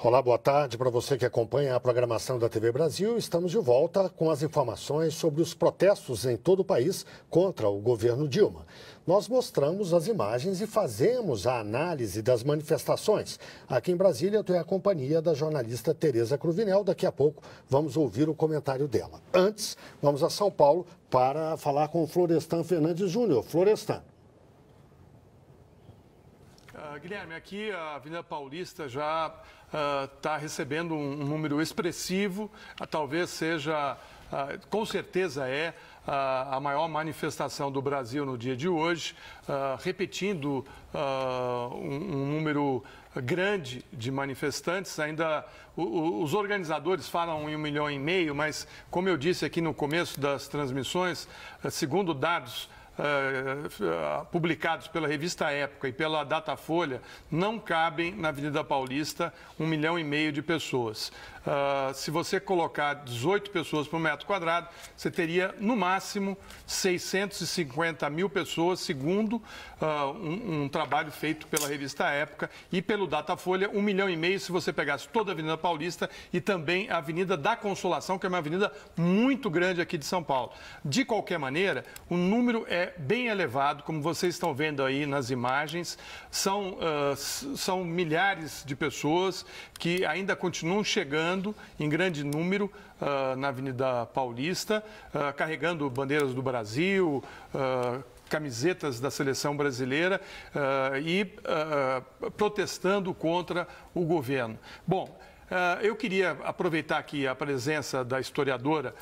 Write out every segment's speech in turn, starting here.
Olá, boa tarde para você que acompanha a programação da TV Brasil. Estamos de volta com as informações sobre os protestos em todo o país contra o governo Dilma. Nós mostramos as imagens e fazemos a análise das manifestações. Aqui em Brasília, eu tenho a companhia da jornalista Tereza Cruvinel. Daqui a pouco vamos ouvir o comentário dela. Antes, vamos a São Paulo para falar com o Florestan Fernandes Júnior. Florestan. Guilherme, aqui a Avenida Paulista já está recebendo um número expressivo, talvez seja, com certeza a maior manifestação do Brasil no dia de hoje, repetindo um número grande de manifestantes. Ainda os organizadores falam em 1,5 milhão, mas como eu disse aqui no começo das transmissões, segundo dados publicados pela revista Época e pela Datafolha, não cabem na Avenida Paulista 1,5 milhão de pessoas. Se você colocar 18 pessoas por metro quadrado, você teria, no máximo, 650 mil pessoas, segundo um trabalho feito pela revista Época e pelo Datafolha, 1,5 milhão se você pegasse toda a Avenida Paulista e também a Avenida da Consolação, que é uma avenida muito grande aqui de São Paulo. De qualquer maneira, o número é bem elevado, como vocês estão vendo aí nas imagens. São milhares de pessoas que ainda continuam chegando em grande número na Avenida Paulista, carregando bandeiras do Brasil, camisetas da seleção brasileira e protestando contra o governo. Bom, eu queria aproveitar aqui a presença da historiadora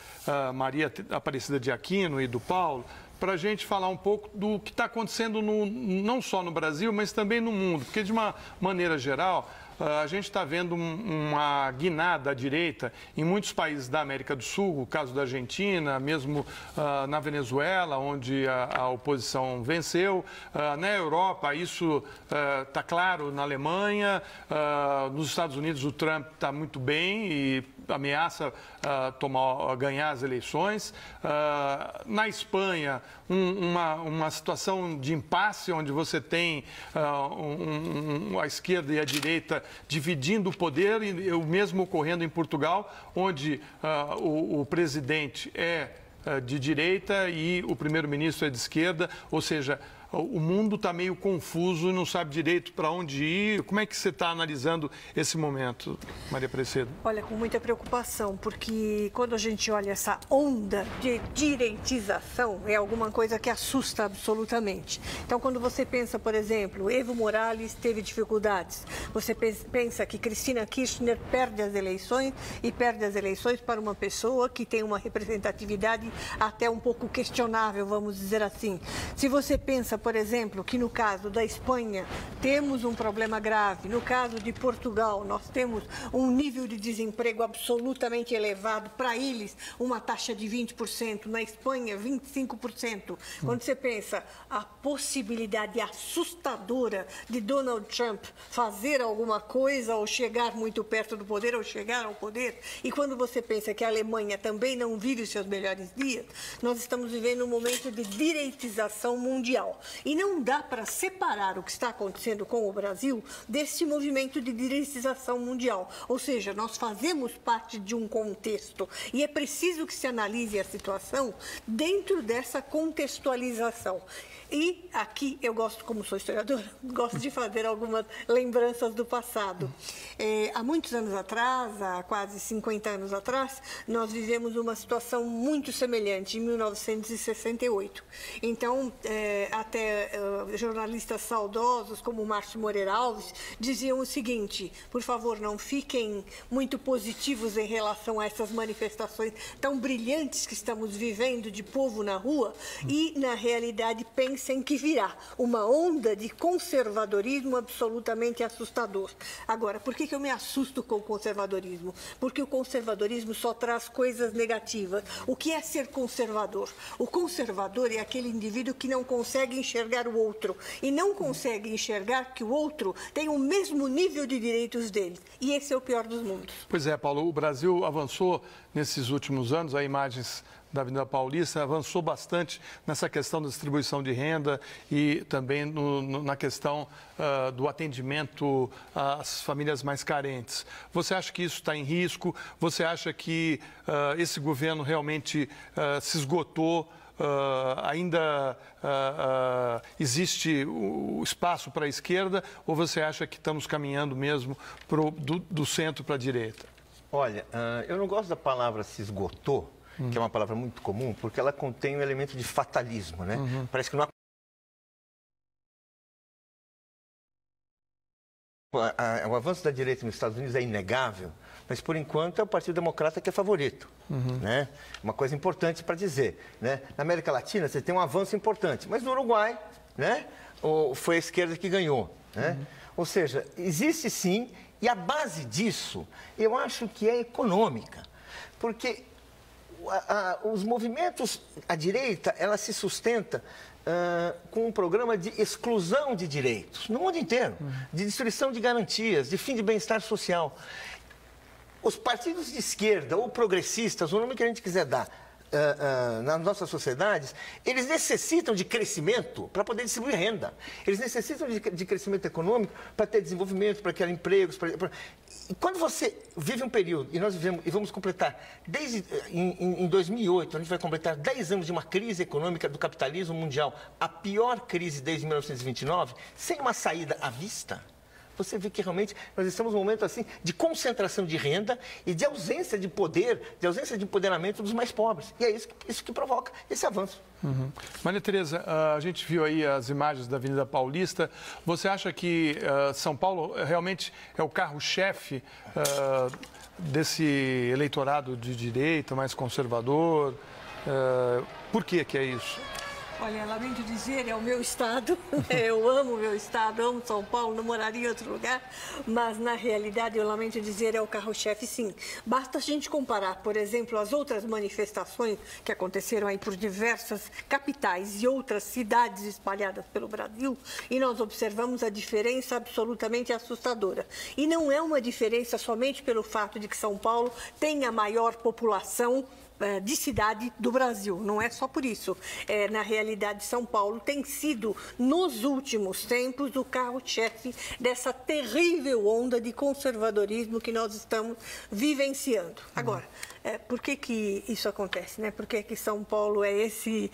Maria Aparecida de Aquino e do Paulo, para a gente falar um pouco do que está acontecendo não só no Brasil, mas também no mundo, porque de uma maneira geral a gente está vendo uma guinada à direita em muitos países da América do Sul, o caso da Argentina, mesmo na Venezuela, onde a oposição venceu. Na Europa, isso está claro, na Alemanha, nos Estados Unidos o Trump está muito bem e ameaça ganhar as eleições. Na Espanha, uma situação de impasse, onde você tem a esquerda e a direita dividindo o poder, e o mesmo ocorrendo em Portugal, onde o presidente é de direita e o primeiro-ministro é de esquerda, ou seja, o mundo está meio confuso e não sabe direito para onde ir. Como é que você está analisando esse momento, Maria Aparecida? Olha, com muita preocupação, porque quando a gente olha essa onda de direitização, é alguma coisa que assusta absolutamente. Então, quando você pensa, por exemplo, Evo Morales teve dificuldades, você pensa que Cristina Kirchner perde as eleições e perde as eleições para uma pessoa que tem uma representatividade até um pouco questionável, vamos dizer assim. Se você pensa, por exemplo, que no caso da Espanha temos um problema grave, no caso de Portugal nós temos um nível de desemprego absolutamente elevado, para eles uma taxa de 20%, na Espanha 25%. Quando você pensa a possibilidade assustadora de Donald Trump fazer alguma coisa ou chegar muito perto do poder ou chegar ao poder, e quando você pensa que a Alemanha também não vive os seus melhores dias, nós estamos vivendo um momento de direitização mundial. E não dá para separar o que está acontecendo com o Brasil desse movimento de direitização mundial. Ou seja, nós fazemos parte de um contexto e é preciso que se analise a situação dentro dessa contextualização. E aqui eu gosto, como sou historiadora, gosto de fazer algumas lembranças do passado. Há muitos anos atrás, há quase 50 anos atrás, nós vivemos uma situação muito semelhante, em 1968. Então, até jornalistas saudosos, como Márcio Moreira Alves, diziam o seguinte: por favor, não fiquem muito positivos em relação a essas manifestações tão brilhantes que estamos vivendo de povo na rua e, na realidade, pensem que virá uma onda de conservadorismo absolutamente assustador. Agora, por que eu me assusto com o conservadorismo? Porque o conservadorismo só traz coisas negativas. O que é ser conservador? O conservador é aquele indivíduo que não consegue enxergar o outro e não consegue enxergar que o outro tem o mesmo nível de direitos dele. E esse é o pior dos mundos. Pois é, Paulo, o Brasil avançou nesses últimos anos, há imagens da Avenida Paulista, avançou bastante nessa questão da distribuição de renda e também na questão do atendimento às famílias mais carentes. Você acha que isso está em risco? Você acha que esse governo realmente se esgotou? Ainda existe o espaço para a esquerda ou você acha que estamos caminhando mesmo do centro para a direita? Olha, eu não gosto da palavra se esgotou, que é uma palavra muito comum, porque ela contém um elemento de fatalismo, né? Parece que não há... O avanço da direita nos Estados Unidos é inegável, mas por enquanto é o Partido Democrata que é favorito, né? Uma coisa importante para dizer, né? Na América Latina você tem um avanço importante, mas no Uruguai, né? Foi a esquerda que ganhou, né? Ou seja, existe sim, e a base disso eu acho que é econômica, porque os movimentos, a direita, ela se sustenta com um programa de exclusão de direitos no mundo inteiro, de destruição de garantias, de fim de bem-estar social. Os partidos de esquerda ou progressistas, o nome que a gente quiser dar, nas nossas sociedades, eles necessitam de crescimento para poder distribuir renda. Eles necessitam de crescimento econômico para ter desenvolvimento, para criar empregos. E quando você vive um período, e nós vivemos, e vamos completar, em 2008, a gente vai completar 10 anos de uma crise econômica do capitalismo mundial, a pior crise desde 1929, sem uma saída à vista. Você vê que realmente nós estamos num momento assim de concentração de renda e de ausência de poder, de ausência de empoderamento dos mais pobres. E é isso que provoca esse avanço. Maria Tereza, a gente viu aí as imagens da Avenida Paulista. Você acha que São Paulo realmente é o carro-chefe desse eleitorado de direita, mais conservador? Por que é isso? Olha, lamento dizer, é o meu estado, eu amo o meu estado, amo São Paulo, não moraria em outro lugar, mas na realidade, eu lamento dizer, é o carro-chefe sim. Basta a gente comparar, por exemplo, as outras manifestações que aconteceram aí por diversas capitais e outras cidades espalhadas pelo Brasil, e nós observamos a diferença absolutamente assustadora. E não é uma diferença somente pelo fato de que São Paulo tem a maior população de cidade do Brasil. Não é só por isso. Na realidade, São Paulo tem sido, nos últimos tempos, o carro-chefe dessa terrível onda de conservadorismo que nós estamos vivenciando. Agora, por que isso acontece, né? Por que São Paulo é esse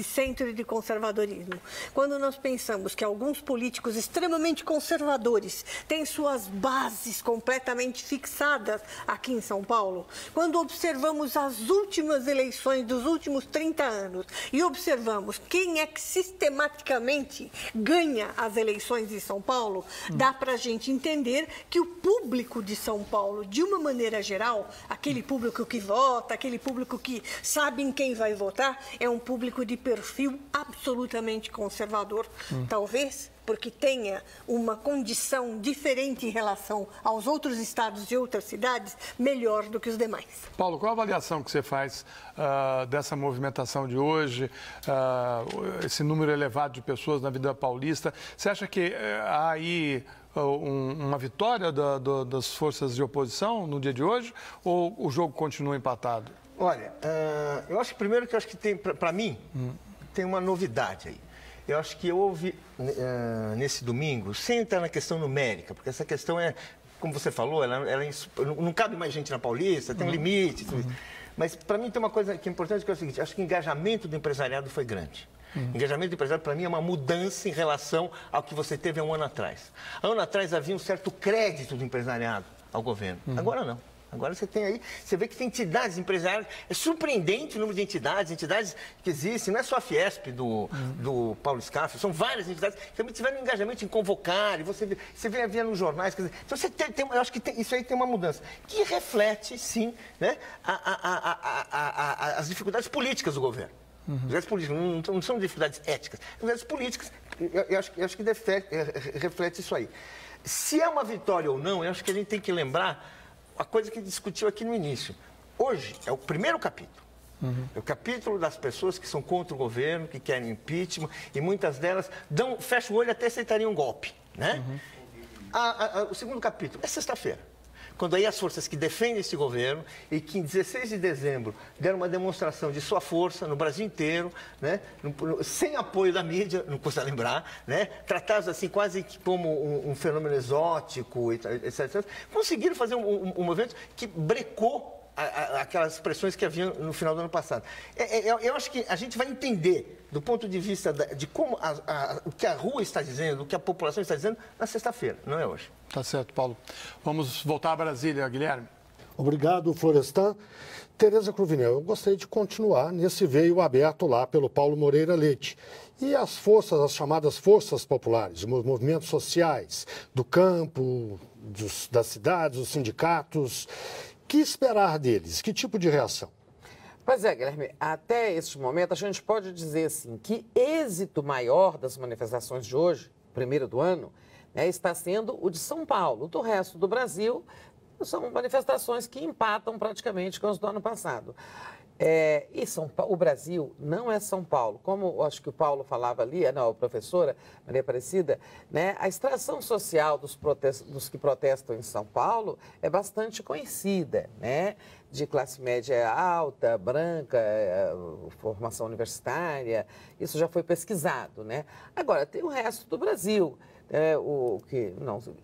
centro de conservadorismo? Quando nós pensamos que alguns políticos extremamente conservadores têm suas bases completamente fixadas aqui em São Paulo, quando observamos as últimas eleições dos últimos 30 anos e observamos quem é que sistematicamente ganha as eleições de São Paulo, dá para a gente entender que o público de São Paulo, de uma maneira geral, aquele público que vota, aquele público que sabe em quem vai votar, é um público de perfil absolutamente conservador. Talvez porque tenha uma condição diferente em relação aos outros estados e outras cidades, melhor do que os demais. Paulo, qual a avaliação que você faz dessa movimentação de hoje, esse número elevado de pessoas na Avenida Paulista? Você acha que há aí uma vitória das forças de oposição no dia de hoje ou o jogo continua empatado? Olha, eu acho que primeiro que tem, para mim, tem uma novidade aí. Eu acho que houve, nesse domingo, sem entrar na questão numérica, porque essa questão é, como você falou, não cabe mais gente na Paulista, tem um limite, tudo isso. Mas para mim tem uma coisa que é importante, que é o seguinte, acho que o engajamento do empresariado foi grande. Engajamento do empresariado, para mim, é uma mudança em relação ao que você teve há um ano atrás. Há um ano atrás havia um certo crédito do empresariado ao governo. Agora não. Agora você tem aí, você vê que tem entidades empresariais, é surpreendente o número de entidades que existem, não é só a Fiesp do Paulo Scaff, são várias entidades que também tiveram engajamento em convocar, e você vê nos jornais, quer dizer, então você eu acho que isso aí tem uma mudança, que reflete, sim, né, as dificuldades políticas do governo. Dificuldades políticas, não são dificuldades éticas, dificuldades políticas, eu acho que reflete isso aí. Se é uma vitória ou não, eu acho que a gente tem que lembrar a coisa que discutiu aqui no início. Hoje é o primeiro capítulo. É o capítulo das pessoas que são contra o governo, que querem impeachment, e muitas delas fecham o olho até aceitariam um golpe, né? O segundo capítulo é sexta-feira. quando aí as forças que defendem esse governo e que em 16 de dezembro deram uma demonstração de sua força no Brasil inteiro, né? Sem apoio da mídia, não custa lembrar, né? Tratados assim quase que como um fenômeno exótico, etc. Conseguiram fazer um movimento que brecou aquelas pressões que haviam no final do ano passado. Eu acho que a gente vai entender, do ponto de vista de como o que a rua está dizendo, o que a população está dizendo, na sexta-feira, não é hoje. Tá certo, Paulo. Vamos voltar a Brasília, Guilherme. Obrigado, Florestan. Tereza Cruvinel, eu gostaria de continuar nesse veio aberto lá pelo Paulo Moreira Leite. E as forças, as chamadas forças populares, os movimentos sociais, do campo, das cidades, os sindicatos, que esperar deles? Que tipo de reação? Pois é, Guilherme, até este momento a gente pode dizer assim que êxito maior das manifestações de hoje, primeiro do ano, né, está sendo o de São Paulo. Do resto do Brasil, são manifestações que empatam praticamente com as do ano passado. E o Brasil não é São Paulo. Como acho que o Paulo falava ali, a professora Maria Aparecida, né, a extração social dos que protestam em São Paulo é bastante conhecida, né? De classe média alta, branca, formação universitária, isso já foi pesquisado, né? Agora, tem o resto do Brasil.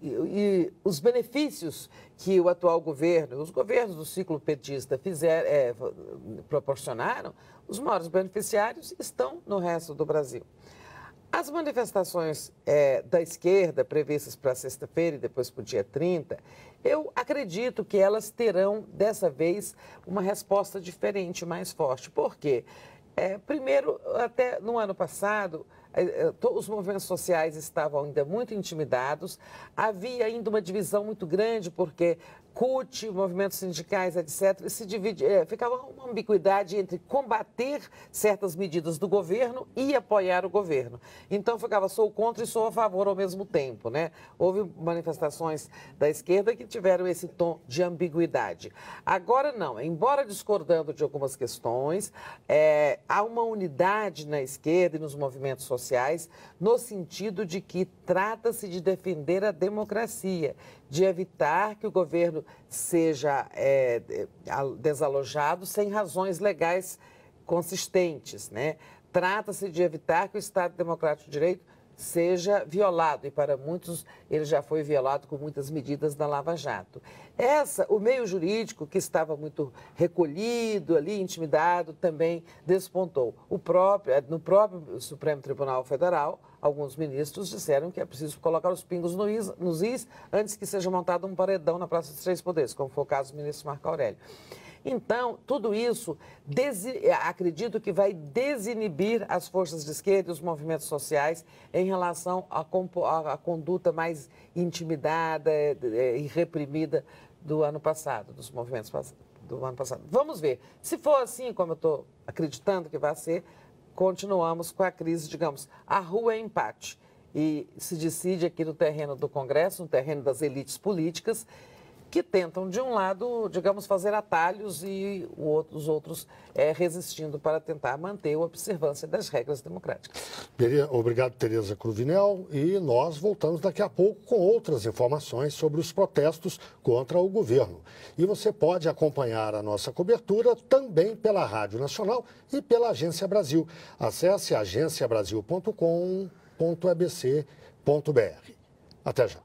E os benefícios que o atual governo, os governos do ciclo petista proporcionaram, os maiores beneficiários estão no resto do Brasil. As manifestações da esquerda previstas para sexta-feira e depois para o dia 30, eu acredito que elas terão, dessa vez, uma resposta diferente, mais forte. Por quê? Primeiro, até no ano passado, os movimentos sociais estavam ainda muito intimidados, havia ainda uma divisão muito grande, porque CUT, movimentos sindicais, etc., ficava uma ambiguidade entre combater certas medidas do governo e apoiar o governo. Então, ficava sou contra e sou a favor ao mesmo tempo, né? Houve manifestações da esquerda que tiveram esse tom de ambiguidade. Agora, não. Embora discordando de algumas questões, há uma unidade na esquerda e nos movimentos sociais no sentido de que trata-se de defender a democracia, de evitar que o governo seja desalojado sem razões legais consistentes, né? Trata-se de evitar que o Estado Democrático de Direito seja violado, e para muitos ele já foi violado com muitas medidas da Lava Jato. O meio jurídico, que estava muito recolhido ali, intimidado, também despontou. No próprio Supremo Tribunal Federal, alguns ministros disseram que é preciso colocar os pingos nos is antes que seja montado um paredão na Praça dos Três Poderes, como foi o caso do ministro Marco Aurélio. Então, tudo isso, acredito que vai desinibir as forças de esquerda e os movimentos sociais em relação à conduta mais intimidada e reprimida do ano passado, dos movimentos do ano passado. Vamos ver. Se for assim, como eu estou acreditando que vai ser, continuamos com a crise, digamos, a rua é empate. E se decide aqui no terreno do Congresso, no terreno das elites políticas, que tentam, de um lado, digamos, fazer atalhos e os outros resistindo para tentar manter a observância das regras democráticas. Obrigado, Tereza Cruvinel. E nós voltamos daqui a pouco com outras informações sobre os protestos contra o governo. E você pode acompanhar a nossa cobertura também pela Rádio Nacional e pela Agência Brasil. Acesse agenciabrasil.com.abc.br. Até já.